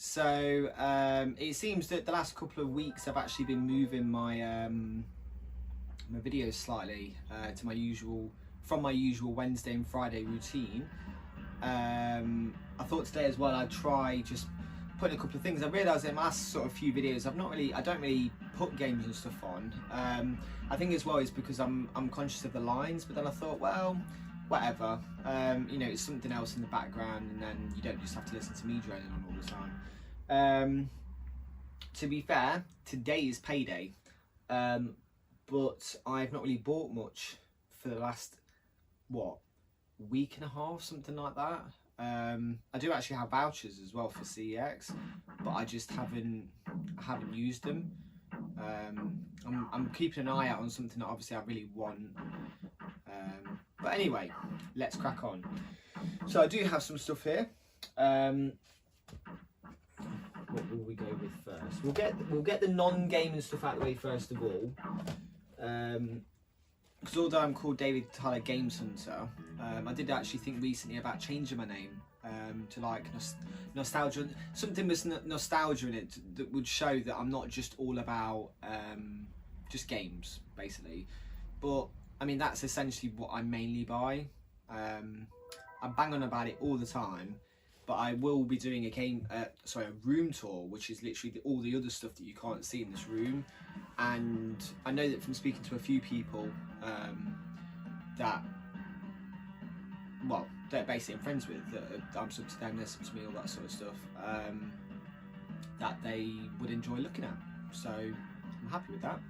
So it seems that the last couple of weeks I've actually been moving my my videos slightly to my usual Wednesday and Friday routine. I thought today as well I'd try just putting a couple of things. I realised in my last sort of few videos I don't really put games and stuff on. I think as well is because I'm conscious of the lines, but then I thought, well, whatever, you know, it's something else in the background, and then you don't just have to listen to me droning on all the time. To be fair, today is payday, but I've not really bought much for the last, what, week and a half, something like that. I do actually have vouchers as well for CEX, but I just haven't used them. I'm keeping an eye out on something that obviously I really want. But anyway, let's crack on. So I do have some stuff here. What will we go with first? We'll get the non-gaming stuff out of the way first of all. Because although I'm called David Tyler Games Hunter, I did actually think recently about changing my name to like nostalgia. Something with nostalgia in it that would show that I'm not just all about just games, basically. But I mean, that's essentially what I mainly buy. I bang on about it all the time, but I will be doing a room tour, which is literally all the other stuff that you can't see in this room. And I know that from speaking to a few people that, well, they're basically I'm friends with, that I'm sub to them, they're sub to me, all that sort of stuff, that they would enjoy looking at. So I'm happy with that.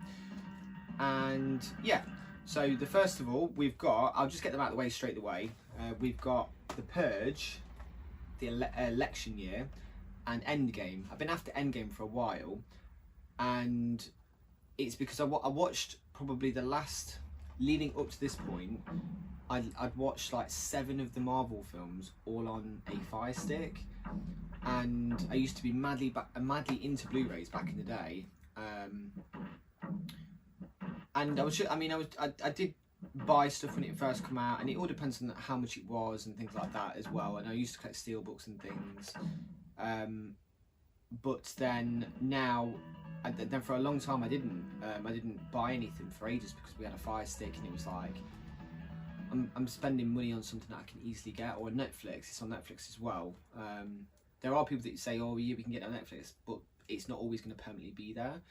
And yeah, so the first of all, we've got, I'll just get them out of the way straight away. We've got The Purge, the election year, and Endgame. I've been after Endgame for a while, and it's because I watched probably the last, leading up to this point, I'd watched like 7 of the Marvel films all on a Fire Stick, and I used to be madly into Blu-rays back in the day. And I did buy stuff when it first came out, and it all depends on how much it was and things like that as well. And I used to collect steelbooks and things, but then now, then for a long time I didn't buy anything for ages because we had a Fire Stick, and it was like I'm spending money on something that I can easily get, or Netflix. It's on Netflix as well. There are people that say, oh yeah, we can get it on Netflix, but it's not always going to permanently be there.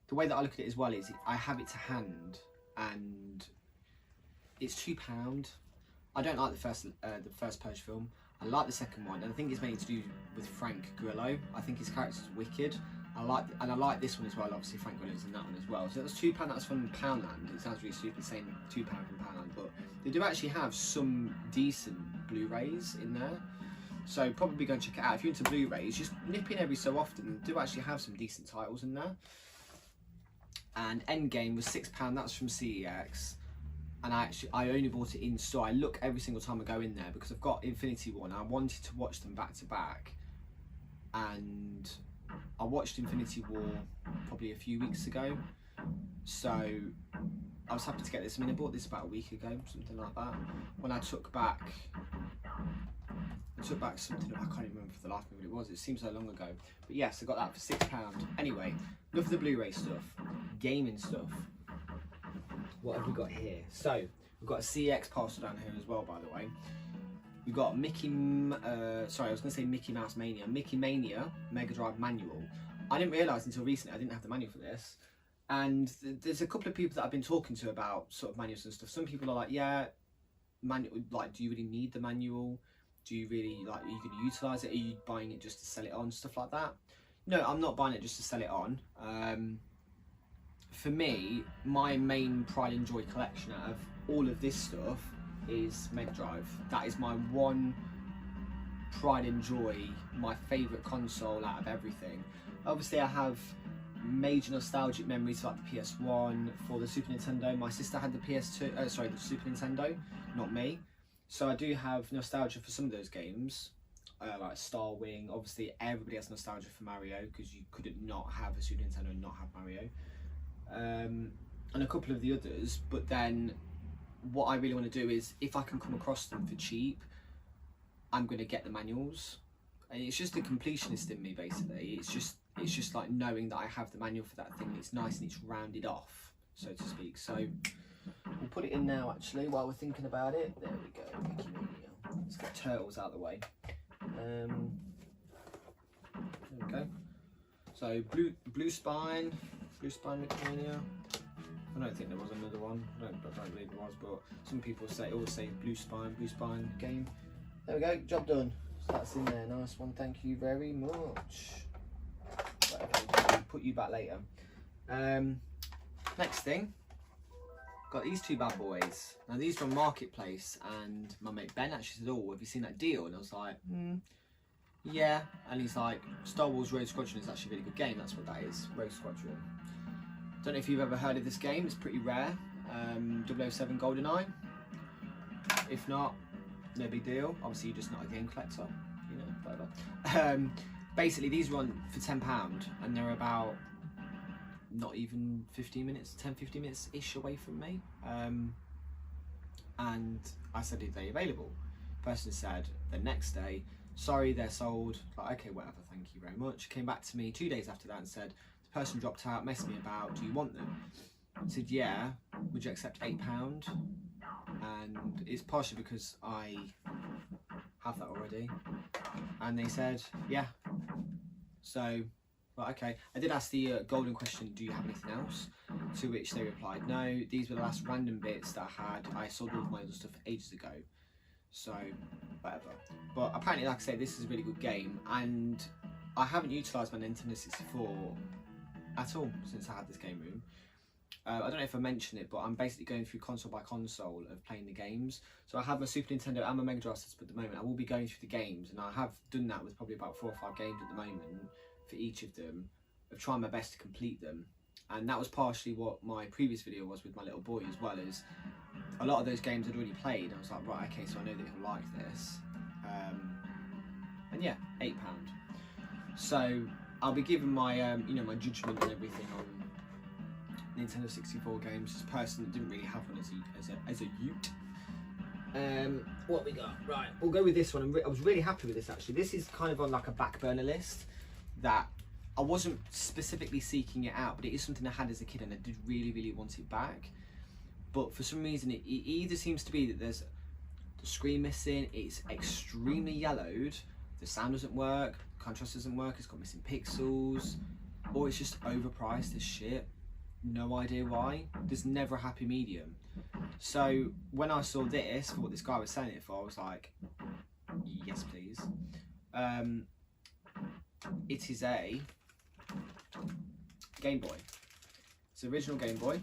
The way that I look at it as well is I have it to hand, and it's £2. I don't like the first Purge film. I like the second one, and I think it's mainly to do with Frank Grillo. I think his character's wicked. I like this one as well. Obviously, Frank Grillo's in that one as well. So that's £2. That's from Poundland. It sounds really stupid saying £2 from Poundland, but they do actually have some decent Blu-rays in there. So probably go and check it out if you're into Blu-rays. Just nip in every so often. They do actually have some decent titles in there. And Endgame was £6. That's from CEX. And I only bought it in store. I look every single time I go in there because I've got Infinity War, and I wanted to watch them back to back. And I watched Infinity War probably a few weeks ago, so I was happy to get this. I mean, I bought this about a week ago, something like that. When I took back something, I can't even remember for the life of me what it was. It seems so long ago. But yes, I got that for £6. Anyway, enough of the Blu-ray stuff, gaming stuff. What have we got here? So we've got a CX parcel down here as well, by the way. We've got Mickey Mouse Mania, Mickey Mania Mega Drive manual. I didn't realise until recently I didn't have the manual for this. And there's a couple of people that I've been talking to about sort of manuals and stuff. Some people are like, yeah, manual, like, do you really need the manual? Do you really, like, are you going to utilise it? Are you buying it just to sell it on? Stuff like that. No, I'm not buying it just to sell it on. For me, my main pride and joy collection out of all of this stuff is Mega Drive. That is my one pride and joy, my favourite console out of everything. Obviously I have major nostalgic memories like the PS1, for the Super Nintendo. My sister had the PS2, the Super Nintendo, not me. So I do have nostalgia for some of those games, like Star Wing. Obviously everybody has nostalgia for Mario, because you couldn't not have a Super Nintendo and not have Mario. And a couple of the others, but then what I really want to do is, if I can come across them for cheap, I'm going to get the manuals. And it's just the completionist in me, basically. It's just like knowing that I have the manual for that thing. It's nice and it's rounded off, so to speak. So we'll put it in now, actually, while we're thinking about it. There we go. Let's get turtles out of the way. There we go. So blue spine Wikimania. I don't think there was another one. I don't believe there was, but some people always say blue spine game. There we go, job done. So that's in there, nice one. Thank you very much. Right, okay, I'll put you back later. Next thing, got these two bad boys. Now these from Marketplace, and my mate Ben actually said, "Oh, have you seen that deal?" And I was like, yeah. And he's like, "Star Wars Rogue Squadron is actually a really good game." That's what that is, Rogue Squadron. Don't know if you've ever heard of this game. It's pretty rare. 007 GoldenEye. If not, no big deal. Obviously, you're just not a game collector, you know, whatever. Basically, these run for £10, and they're about not even 15 minutes, 10-15 minutes ish away from me. And I said, "Are they available?" The person said the next day, "Sorry, they're sold." Like, okay, whatever, thank you very much. Came back to me 2 days after that and said, "The person dropped out, messed me about, do you want them?" I said, "Yeah, would you accept £8? And it's partially because I have that already. And they said, yeah. So, well, okay. I did ask the golden question, "Do you have anything else?" To which they replied, "No, these were the last random bits that I had. I sold all of my other stuff ages ago." So, whatever. But apparently, like I say, this is a really good game. And I haven't utilised my Nintendo 64 at all since I had this game room. I don't know if I mentioned it, but I'm basically going through console by console of playing the games. So I have my Super Nintendo and my Mega Drive system at the moment. I will be going through the games, and I have done that with probably about 4 or 5 games at the moment for each of them, of trying my best to complete them. And that was partially what my previous video was with my little boy, as well as a lot of those games I'd already played. I was like, right, okay, so I know that he'll like this. And yeah, £8. So I'll be giving my, you know, my judgment and everything on Nintendo 64 games, as a person that didn't really have one as a ute. What we got? Right, we'll go with this one. I was really happy with this, actually. This is kind of on like a back burner list that I wasn't specifically seeking it out, but it is something I had as a kid and I did really want it back. But for some reason it either seems to be that there's the screen missing, it's extremely yellowed, the sound doesn't work, contrast doesn't work, it's got missing pixels, or it's just overpriced as shit. No idea why. There's never a happy medium. So when I saw this for what this guy was selling it for, I was like, yes please. It is a Game Boy. It's an original Game Boy,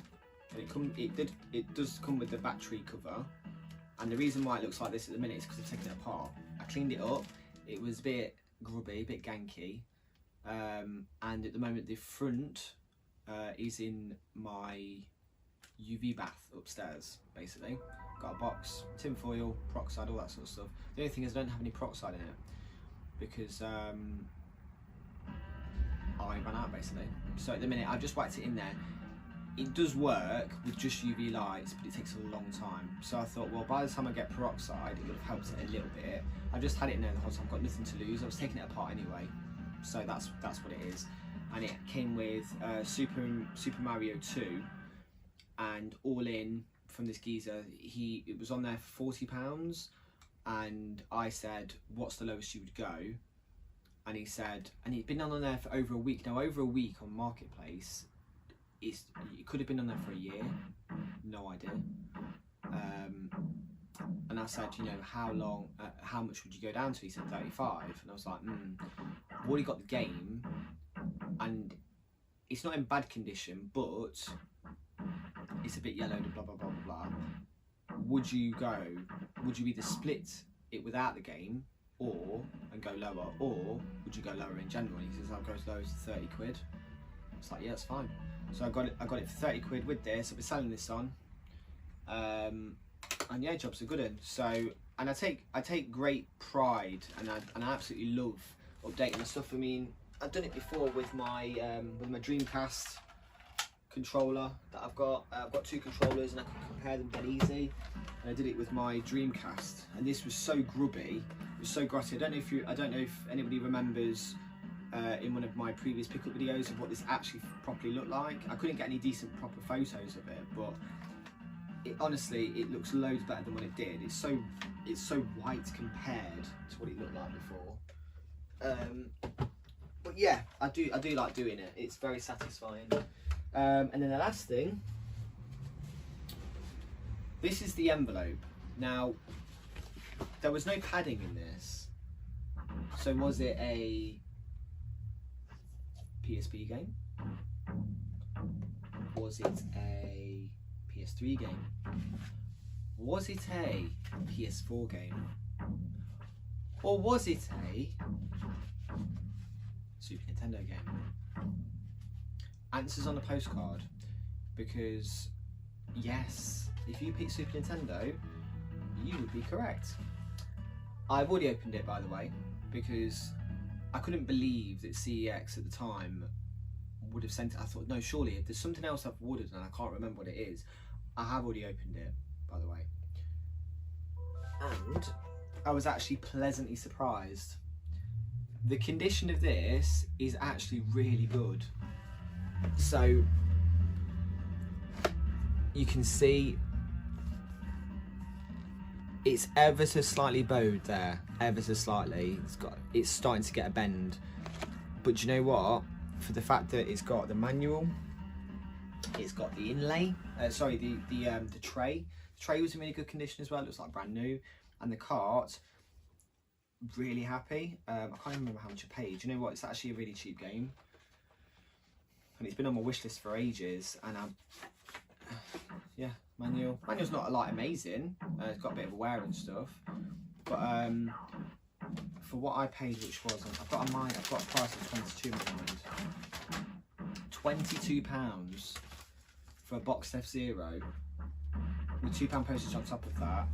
and it does come with the battery cover. And the reason why it looks like this at the minute is because I've taken it apart. I cleaned it up. It was a bit grubby, a bit ganky, and at the moment the front is in my UV bath upstairs, basically. Got a box, tin foil, peroxide, all that sort of stuff. The only thing is I don't have any peroxide in it because I ran out, basically. So at the minute I've just whacked it in there. It does work with just UV lights, but it takes a long time. So I thought, well, by the time I get peroxide, it would have helped it a little bit. I've just had it in there the whole time. I've got nothing to lose. I was taking it apart anyway, so that's what it is. And it came with Super Mario 2, and all in from this geezer, it was on there for £40, and I said, "What's the lowest you would go?" And he said, and he'd been on there for over a week. Now, over a week on Marketplace, it could have been on there for a year, no idea. And I said, you know, how much would you go down to? He said 35, and I was like, I've already got the game, and it's not in bad condition, but it's a bit yellowed and blah blah blah blah blah. Would you either split it without the game and go lower, or would you go lower in general? And he says, I'll go as low as 30 quid. It's like, yeah, it's fine. So I got it for 30 quid with this. I've been selling this on, and yeah, jobs are good in. So, and I take great pride, and I absolutely love updating my stuff. I mean, I've done it before with my Dreamcast, controller that I've got. I've got 2 controllers and I can compare them dead easy. And I did it with my Dreamcast, and this was so grubby. It was so grotty. I don't know if anybody remembers in one of my previous pickup videos of what this actually properly looked like. I couldn't get any decent proper photos of it, but honestly, it looks loads better than what it did. It's so white compared to what it looked like before. But yeah, I do like doing it. It's very satisfying. And then the last thing, this is the envelope. Now, there was no padding in this, so was it a PSP game? Was it a PS3 game? Was it a PS4 game? Or was it a Super Nintendo game? Answers on the postcard, because yes, if you pick Super Nintendo, you would be correct. I've already opened it, by the way, because I couldn't believe that CEX at the time would have sent it. I thought, no, surely if there's something else I've ordered and I can't remember what it is. I have already opened it, by the way, and I was actually pleasantly surprised. The condition of this is actually really good. So you can see it's ever so slightly bowed there, ever so slightly. It's starting to get a bend, but do you know what? For the fact that it's got the manual, it's got the inlay. Sorry, the tray. The tray was in really good condition as well. It looks like brand new, and the cart. Really happy. I can't remember how much I paid. Do you know what? It's actually a really cheap game, and it's been on my wish list for ages. And yeah, manual's not like amazing. It's got a bit of wear and stuff, but for what I paid, which was I've got a price of 22 in my mind. £22 for a boxed F-Zero with £2 postage on top of that.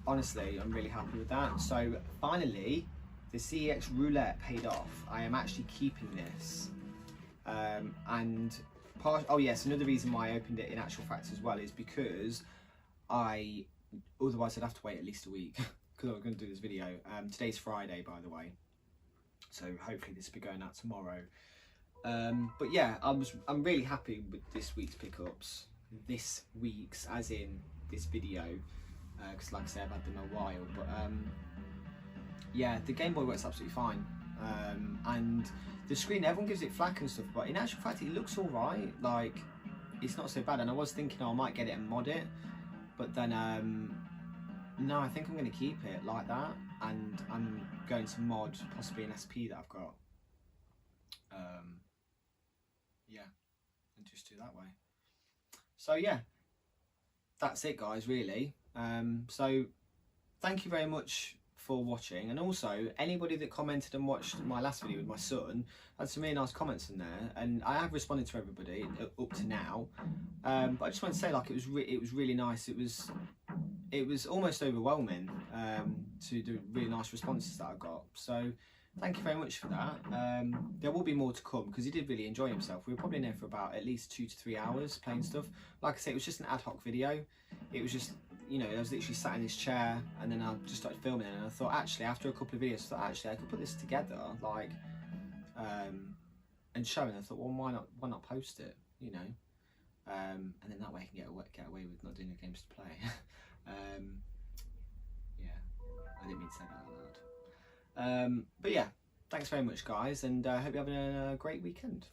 Honestly, I'm really happy with that. So finally, the CEX roulette paid off. I am actually keeping this. Oh yes, another reason why I opened it in actual fact as well is because otherwise I'd have to wait at least a week because I'm going to do this video. Today's Friday, by the way, so hopefully this will be going out tomorrow. But yeah, I'm really happy with this week's pickups. This week's, as in this video, because like I said, I've had them a while. But yeah, the Game Boy works absolutely fine, and the screen, everyone gives it flack and stuff, but in actual fact it looks all right. Like, it's not so bad. And I was thinking, oh, I might get it and mod it, but then no, I think I'm going to keep it like that, and I'm going to mod possibly an SP that I've got. Yeah, and just do that way. So yeah, that's it, guys, really. So thank you very much for watching, and also anybody that commented and watched my last video with my son had some really nice comments in there, and I have responded to everybody up to now, but I just want to say, like, it was really nice. It was almost overwhelming to the really nice responses that I got, so thank you very much for that. There will be more to come because he did really enjoy himself. We were probably in there for about at least 2 to 3 hours playing stuff. Like I say, it was just an ad hoc video. It was just, you know, I was literally sat in this chair and then I just started filming it, and I thought, actually, after a couple of videos, I could put this together, like, and show it. And I thought, well, why not post it, you know, and then that way I can get away with not doing the games to play. Yeah, I didn't mean to say that out loud. But yeah, thanks very much, guys, and I hope you're having a great weekend.